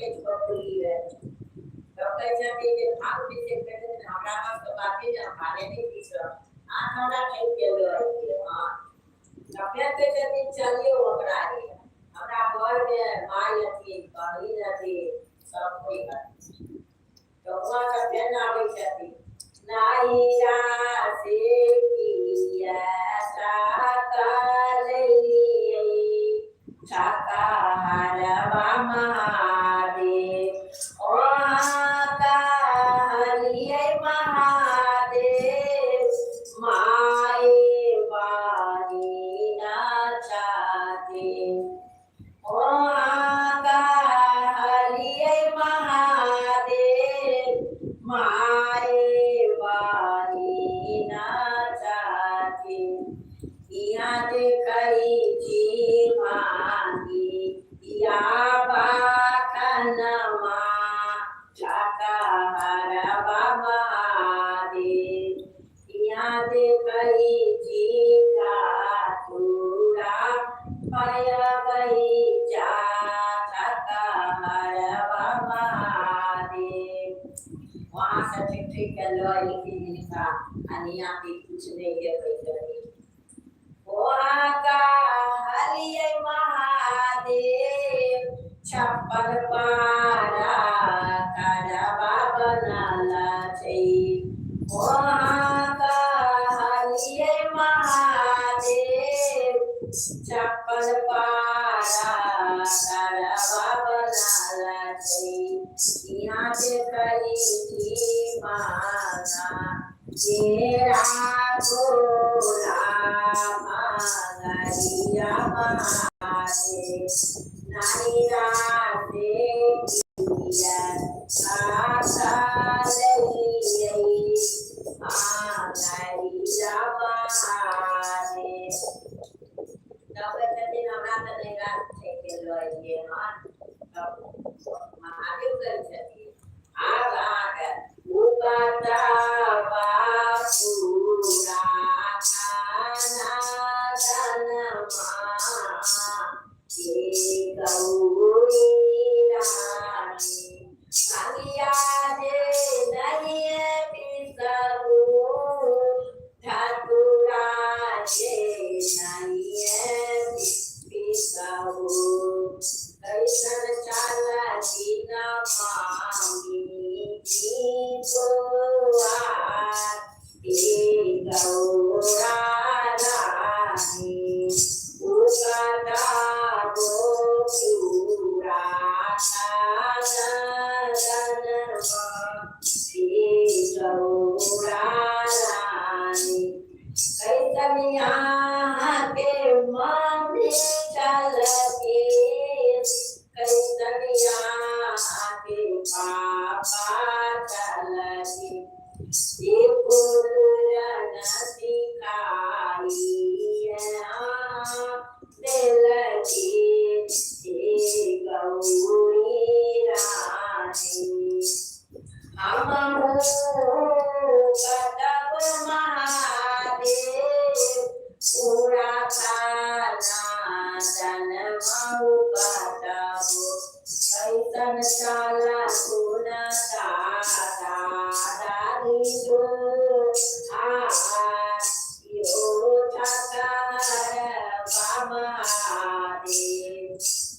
के छोड़ी है तो कैसे भी के भाग भी से कहते हैं हमरा पास तो बातें जा खाने नहीं थी सर आ हमरा कहीं के लो हां कपड़े के जदी चलिए ओकरा रे हमरा घर में माई थी बहिन थी सब कोई है तो वहां का बहन आवे छथि नाही रासे किया साकलैये शाकाहारवा महादेव ओ कालिये महादेव माए वाणी ना चाहते ओ कालिये महादेव माए वाणी ना चाहते यहाँ ते करी जी मांगी या बाखनमा शाकाहारवा महादेव यहाँ ते करी जी कातुरा पाय गई जा शाकाहारवा महादेव वहाँ से ठीक है लो लिखी लिखा अनिया की कुछ नहीं है कोई हरिये महादेव छप्पन पारा करवा बनाला हरिये महादेव छप्पन पारा करवा बनाला यहाँ से करी जी माना तेरा गोरा मांगरिया महादेव नहीं राते किया साकलैये मांगरिया महादेव तब दिन हमरा त नहीं रात थे के लोइए हां तब महादेव कर छथि आग उकाता बापुरा खाना जनमा के गौरी रानी संगिया जे नहीं पिसबू ठाकुरा जे नहीं पिसबू कैसन चाला दिन मांगी गौरा रानी उकता गोपुरा जनमा गौरा रानी कैसन यहाँ के मन चल के कैसन यहाँ के पापा चल के ये पुरन सिखाई दिल की गौरी रानी हम कदम महादेव पूरा खाना जन्मऊ कदम कैसन चाला सुना दादी जो यो शाकाहारवा महादेव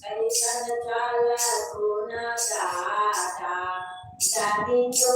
कैसन चाला सुना दादी जो